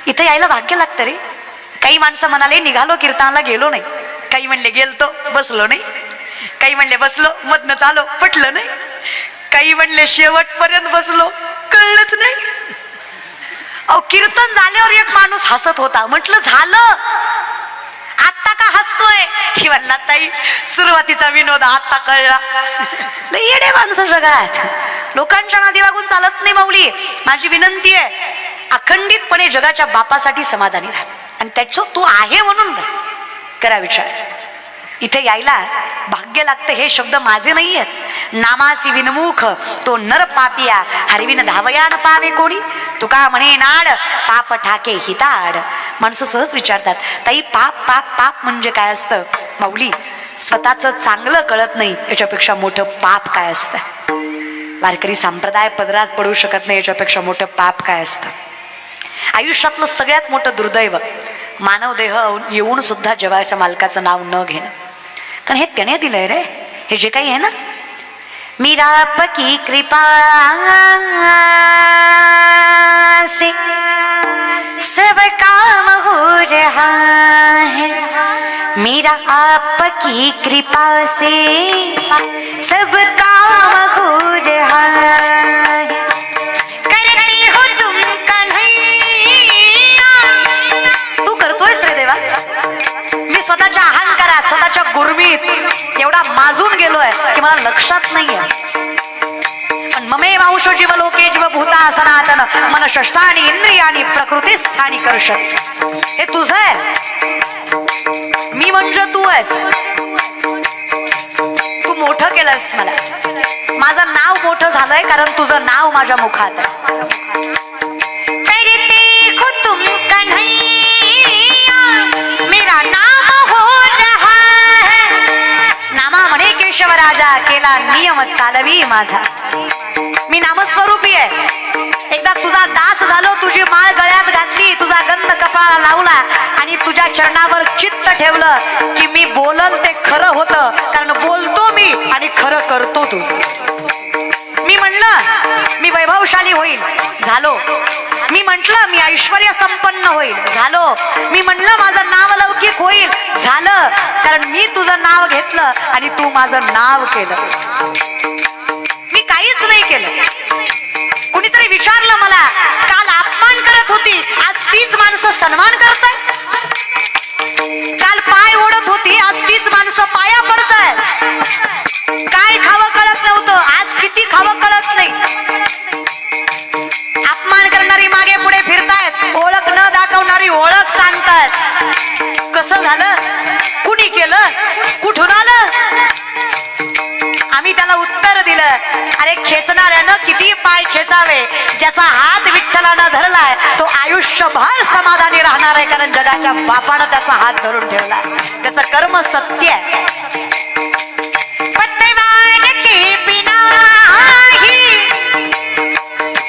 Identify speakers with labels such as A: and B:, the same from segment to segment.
A: इथे यायला भाग्य लागतं रे. काही माणसं म्हणाले निघालो कीर्तनाला गेलो नाही, काही म्हणले गेलतो बसलो नाही, काही म्हणले बसलो मधनं चालो पटलं नाही, काही म्हणले शेवटपर्यंत बसलो कळलंच नाही. अहो कीर्तन झाल्यावर एक माणूस हसत होता, म्हटलं झालं आता का हसतोय? ती म्हणला ताई सुरुवातीचा विनोद आता कळला. लय येडे माणसं जगात, लोकांच्या नादी लागून चालत नाही. माऊली माझी विनंती आहे, अखंडितपणे जगाच्या बापासाठी समाधानी राहा आणि त्याचं तू आहे म्हणून करा विचार. इथे यायला भाग्य लागतं. हे शब्द माझे नाही आहेत. नामासी विनमुख तो नर पापिया हरविन धावयान पावे कोणी, तुका म्हणे नाड पाप ठाके हिताड. माणसं सहज विचारतात ताई पाप पाप पाप म्हणजे काय असतं? माऊली स्वतःचं चांगलं कळत नाही याच्यापेक्षा मोठं पाप काय असतं? वारकरी संप्रदाय पदरात पडू शकत नाही याच्यापेक्षा मोठं पाप काय असतं? आयुष्यातलं सगळ्यात मोठं दुर्दैव मानव देह येऊन सुद्धा जगाच्या मालकाचं नाव न घेणं. कारण हे त्याने दिलंय रे, हे जे काही आहे ना. मीरा आपकी कृपा से सब काम हो रहा है, मीरा आपकी कृपा से सब काम हो रहा है. करती हो तुम कन्हैया, तू करतोयस रे देवा. मी स्वतःच्या अहंकारात स्वतःच्या गुरमीत एवढा माजून गेलोय की मला लक्षात नाहीये. पण ममे मांशो जीव लोके जीव भूता सनातन मन षष्ठानी इंद्रियानी प्रकृती स्थानी कर्षत. हे तुझं आहे, मी म्हणजे तू आहेस. तू मोठं केलंस मला, माझं नाव मोठं झालंय कारण तुझं नाव माझ्या मुखात आहे. तुम कन्हैया मेरा नाम हो रहा है, नामा म्हणे केशव राजा केला नियम चालवी माझा. मी नामस्वरूपी आहे. एकदा तुझा दास झालो, तुझी माळ गळ्यात घातली, तुझा गंध कपाळाला लावला आणि तुझ्या चरणावर चित्त ठेवलं की मी बोलल ते खरं होतं. कारण बोलतो मी आणि खरं करतो तू. मी म्हणलं मी वैभवशाली होईल, झालो. मी म्हटलं मी ऐश्वर्य संपन्न होईल, झालो. मी म्हणलं माझं नाव लौकिक होईल, झालं. कारण मी तुझं नाव घेतलं आणि तू माझं नाव केलं. मी काहीच नाही केलं. कुणीतरी विचारलं मला, काल अपमान करत होती आज तीच माणसं सन्मान करतायत, काल पाय ओढत होती आज तीच माणसं पाया पडतायत. काय खावं कळत नव्हतं आज किती खावं कळत नाही. अपमान करणारी मागे पुढे फिरतायत, ओळख न दाखवणारी ओळख सांगतायत. कसं झालं? कुणी केलं? कुठून आलं? आम्ही त्याला उत्तर दिलं, अरे खेचणाऱ्यानं किती पाय खेचावे, ज्याचा हात विठ्ठलानं धरलाय तो आयुष्यभर समाधानी राहणार आहे. कारण जगाच्या बापानं त्याचा हात धरून ठेवला, त्याचं कर्म सत्य आहे.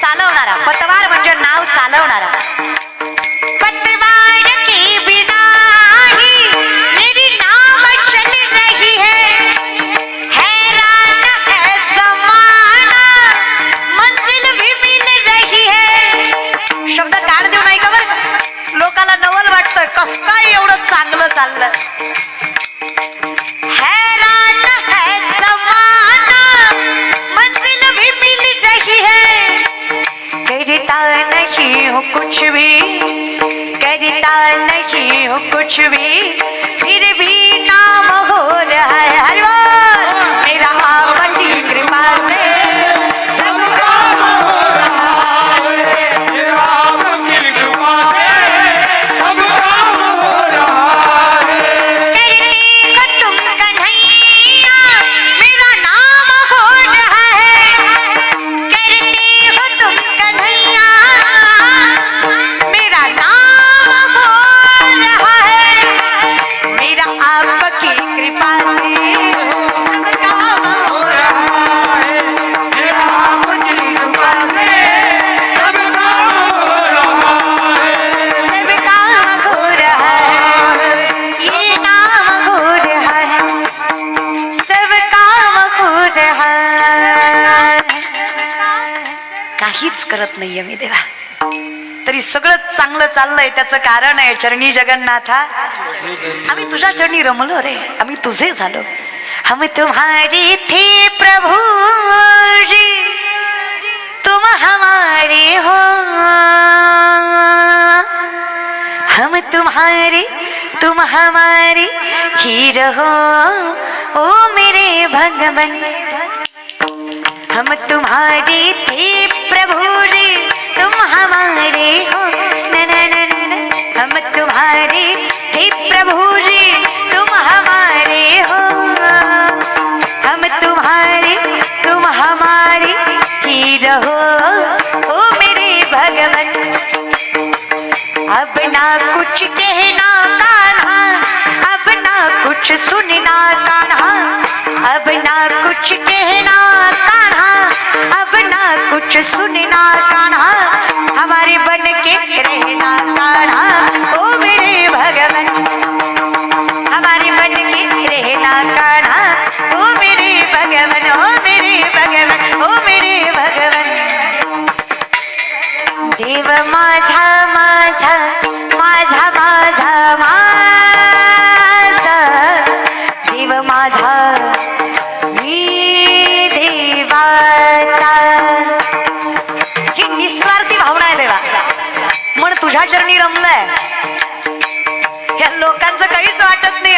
A: चालवणारा, पतवार म्हणजे नाव चालवणारा. पतवार के बिना ही मेरी नाव चल रही है, हैरान है जमाना मंजिल भी मिल रही है. शब्द काढ देऊ नाही का बरं, लोकाला नवल वाटतं कस काय एवढं चांगलं चाललं. हैरान है जमाना मंजिल भी मिल रही है, करता नहीं हो कुछ भी, करता नहीं हो कुछ भी, फिर भी नाम हो रहा है. हरि बोल. मेरा आपकी कृपा से सब काम हो रहा है, मेरा आपकी कृपा से सब काम हो रहा है. करती हो तुम कन्हैया मेरा नाम हो रहा है, करती हो तुम कन्हैया मेरा नाम हो रहा है, मेरा आपकी कृपा से सब काम हो रहा है, मेरा आपकी कृपा से सब काम हो रहा है, सब काम हो रहा है, ये नाम हो रहा है, सब काम हो रहा है. काहीच करत नाहीये मी देवा, तरी तरी सगळं चांगलं चाललंय त्याचं कारण आहे चरणी जगन्नाथा आम्ही तुझ्या चरणी रमलो रे आम्ही तुझे झालो हम तुम्हारे थे प्रभु जी तुम हमारे हो हम तुम्हारे तुम हमारे ही रहो ओ मेरे भगवन हम तुम्हारे थे प्रभु जी तुम हमारे हो न न न न हम तुम्हारे थे प्रभु जी तुम हमारे हो हम तुम्हारे तुम हमारे ही रहो ओ मेरे भगवन अब ना कुछ कहना कान्हा अब ना कुछ सुनना कान्हा अब ना कुछ कहना कान्हा अब ना कुछ सुनना कान्हा हमारे बन के रहना कान्हा ओ मेरे भगवन हमारे बन के रहना कान्हा ओ मेरे भगवन ओ मेरे भगवन ओ मेरे भगवन देव माझा माझा माझा माझा माझा देव माझा मी देवाचा ही निस्वार्थी भावना आहे देवा मन तुझ्या चरणी रमलाय या लोकांचं काहीच वाटत नाही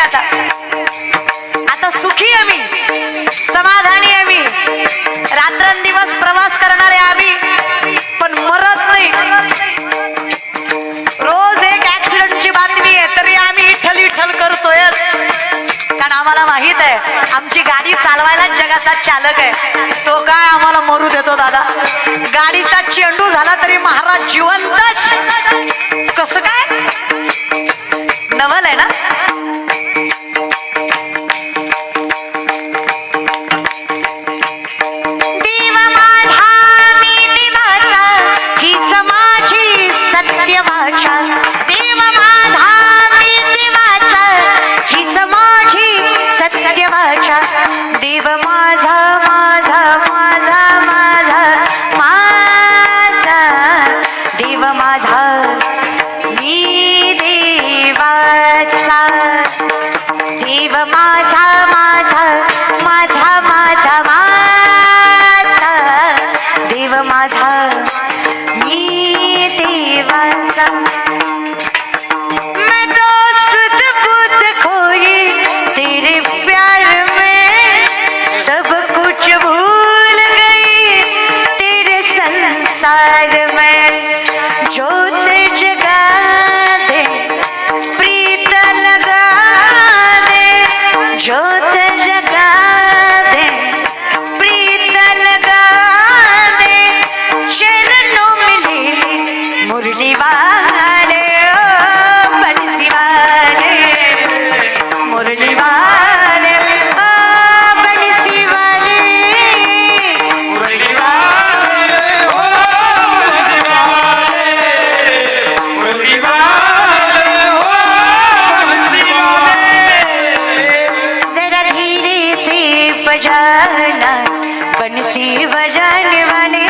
A: आता सुखी आहे मी समाधानी आहे मी रात्रंदिवस प्रवास करणारे आम्ही पण मरत नाही रोज एक ऍक्सिडेंटची बातमी आहे तरी आम्ही इठल इठल करतोय कारण आम्हाला माहित आहे आमची गाडी चालवायला जगाचा चालक आहे तो काय आम्हाला मरू देतो दादा गाडीचा चेंडू झाला तरी महाराज जिवंतच कसं काय नवल आहे ना देव माझा मी देवाचा हीच माझी सत्य वाचा देव माझा मी देवाचा हीच माझी सत्य वाचा देव माझा माझा माझा माझा माझा देव माझा मी देवाचा देव माझा माझा माझा माझा माझा देव माझा मी देवाचा मैं तो सुध बुध खोई तेरे प्यार में सब कुछ भूल गई तेरे संसार में जोत जगा दे प्रीत लगा दे जोत जगा दे प्रीत लगा दे चरणों में ले ले मुरली वाले ओ बंसी वाले मुरली वाले ओ बंसी वाले मुरली वाले ओ बंसी वाले मुरली वाले ओ बंसी वाले जरा धीरे से बजाना बंसी बजाने वाले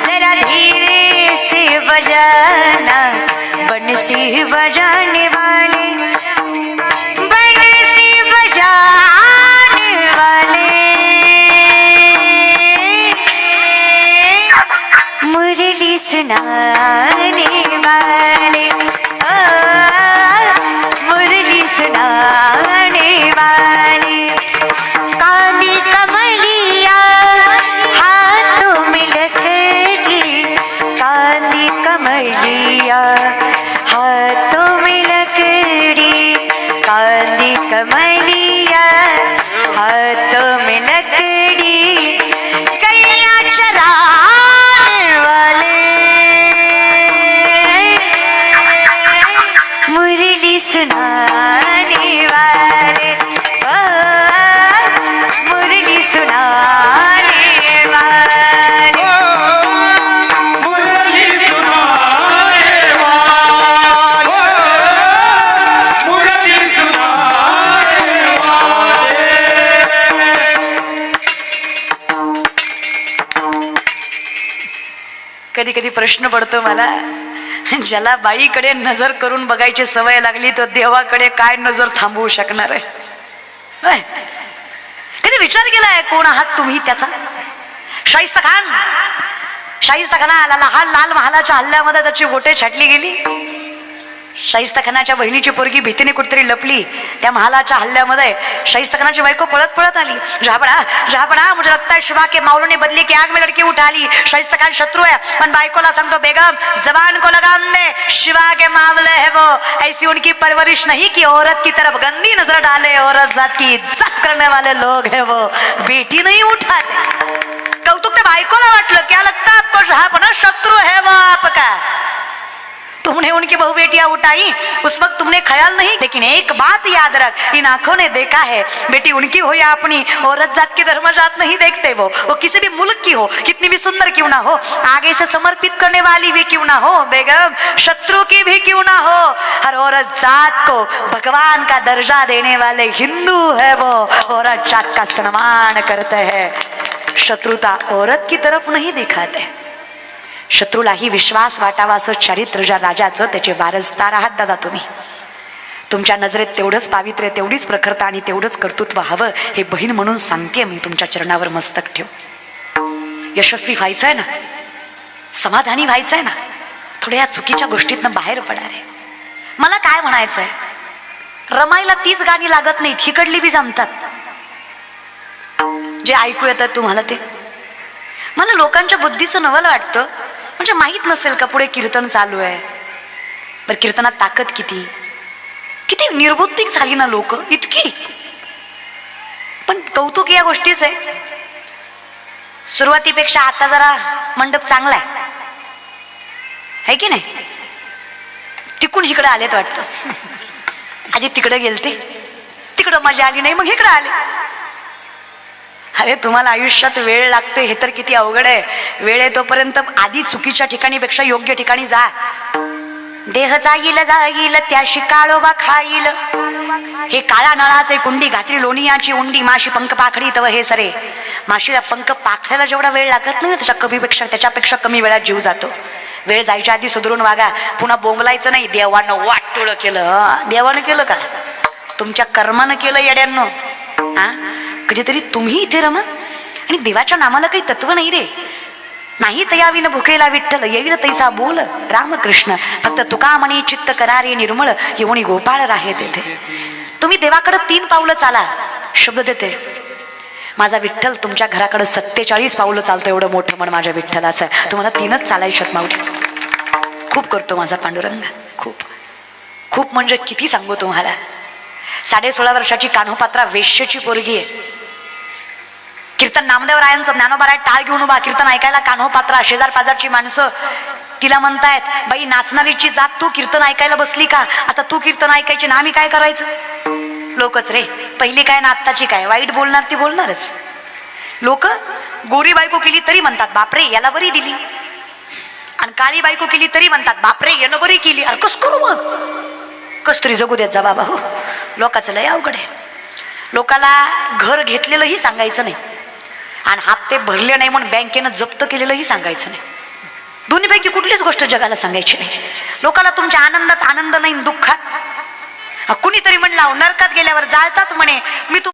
A: जरा धीरे से बजाना बंसी बजाने वाले बंसी बजाने वाले मुरली सुनाने वाले ओ मुरली सुनाने वाले काली कमलिया हाथों में लकड़ी काली कमलिया हाथों में लकड़ी काली कमलिया हाथों में लकड़ी कैया चराने वाले मुरली सुनाने वाले ओ मुरली सुनाने वाले
B: मुरली सुनाने वाले मुरली सुनाने वाले
A: कधी कधी प्रश्न पडतो मला ज्याला बाईकडे नजर करून बघायची सवय लागली तो देवाकडे काय नजर थांबवू शकणार आहे? होय? कधी विचार केलाय कोण आहात तुम्ही त्याचा? शाहिस्ता खानाला लाल महालाच्या हल्ल्यामध्ये त्याची बोटे छाटली गेली. शाहिस्ता खानाच्या बहिणीची पोरगी भीतीने कुठेतरी लपली. त्या महालाच्या हल्ल्यामध्ये शाहिस्ता खानाची बायको पळत आली. जहापडा मुझे लगता है शिवा के मावलों ने बदली की आग में लड़की उठा ली. शाहिस्ता खान शत्रु है पण बायकोला सांगतो बेगम जबान को लगाम दे, शिवा के मामले है वो. ऐसी उनकी परवरिश नहीं कि औरत की तरफ गंदी नजर डाले. औरत जात की इज्जत करने वाले लोग है वो. बेटी नहीं उठाते. कौतुक ते बायकोला वाटलं. क्या लगता है आपको जहापना शत्रु है वो आपका? तुमने उनकी बहु बेटियां उठाई उस वक्त तुमने ख्याल नहीं. लेकिन एक बात याद रख, इन आंखों ने देखा है बेटी उनकी हो या अपनी, औरत जात की धर्म जात नहीं देखते. वो किसी भी मुल्क की हो, कितनी भी सुंदर क्यों ना हो, आगे से समर्पित करने वाली भी क्यों ना हो, बेगम शत्रु की भी क्यों ना हो, हर औरत जात को भगवान का दर्जा देने वाले हिंदू है वो. औरत जात का सम्मान करते हैं. शत्रुता औरत की तरफ नहीं दिखाते. शत्रूलाही विश्वास वाटावा असं चारित्र्य ज्या राजाचं, त्याचे वारसदार आहात दादा तुम्ही. तुमच्या नजरेत तेवढंच पावित्र्य, तेवढीच प्रखरता आणि तेवढंच कर्तृत्व हवं हे बहीण म्हणून सांगते मी. तुमच्या चरणावर मस्तक ठेव. यशस्वी व्हायचंय ना, समाधानी व्हायचंय ना, थोड्या या चुकीच्या गोष्टीतनं बाहेर पडा रे. मला काय म्हणायचंय, रमायला तीच गाणी लागत नाहीत, हिकडली बी जमतात. जे ऐकू येतात तुम्हाला ते. मला लोकांच्या बुद्धीचं नवल वाटतं. म्हणजे माहित नसेल का पुढे कीर्तन चालू आहे. बरं कीर्तनात ताकद किती किती निर्बुद्धिक झाली ना लोक इतकी. पण कौतुक या गोष्टीच आहे, सुरुवातीपेक्षा आता जरा मंडप चांगला आहे की नाही. तिकून इकडे आलेत वाटतं. आधी तिकडे गेलते, तिकडं मजा आली नाही, मग इकडे आले. अरे तुम्हाला आयुष्यात वेळ लागते हे तर किती अवघड आहे. वेळ येतोपर्यंत आधी चुकीच्या ठिकाणीपेक्षा योग्य ठिकाणी जा. देह जाईल त्याशी काळोबा खाईल. हे काळा नळाचे कुंडी घातली लोणियाची उंडी, माशी पंख पाखडी तव हे सरे. माशीला पंख पाखड्याला जेवढा वेळ लागत नाही त्याच्यापेक्षा कमी वेळात जीव जातो. वेळ जायच्या आधी सुधरून वागा. पुन्हा बोंबलायचं नाही देवानं वाटोळं केलं. देवानं केलं का? तुमच्या कर्मानं केलं येड्यांनो. कधीतरी तुम्ही इथे रमा. आणि देवाच्या नामाला काही तत्व नाही रे. नाही तयाविन भुकेला विठ्ठल येईल तैसा बोल रामकृष्ण. फक्त तुका म्हणे चित्त करारे निर्मळ येऊनी गोपाळ राहे तेथे. तुम्ही देवाकडे 3 पावलं चाला. शब्द देते माझा विठ्ठल तुमच्या घराकडे 47 पावलं चालतं. एवढं मोठं मन माझ्या विठ्ठलाचं. तुम्हाला 3च चालायच्यात माऊली. खूप करतो माझा पांडुरंग. खूप खूप म्हणजे किती सांगू तुम्हाला. 16.5 वर्षाची कान्होपात्रा वेश्येची पोरगी आहे. कीर्तन नामदेवरायांचं ज्ञानोबाराय टाळ घेऊन उभा. कीर्तन ऐकायला कान्होपात्रा. शेजार पाजारची माणसं तिला म्हणतायत बाई नाचणारीची जात तू कीर्तन ऐकायला बसली का? आता तू कीर्तन ऐकायची ना आम्ही काय करायचं? लोकच रे, पहिली काय ना आत्ताची काय. वाईट बोलणार ती बोलणारच. लोक गोरी बायको केली तरी म्हणतात बापरे याला बरी दिली, आणि काळी बायको केली तरी म्हणतात बापरे यानं बरी केली. अरे कस करू मग? कस तरी जगू देत जा बाबा. हो लोकांचं लय अवघड आहे. लोकाला घर घेतलेलंही सांगायचं नाही आणि हप्ते भरले नाही म्हणून बँकेनं जप्त केलेलंही सांगायचं नाही. दोन्हीपैकी कुठलीच गोष्ट जगाला सांगायची नाही. लोकाला तुमच्या आनंदात आनंद नाही, दुःखात. कुणीतरी म्हणला नरकात गेल्यावर जाळतात म्हणे. मी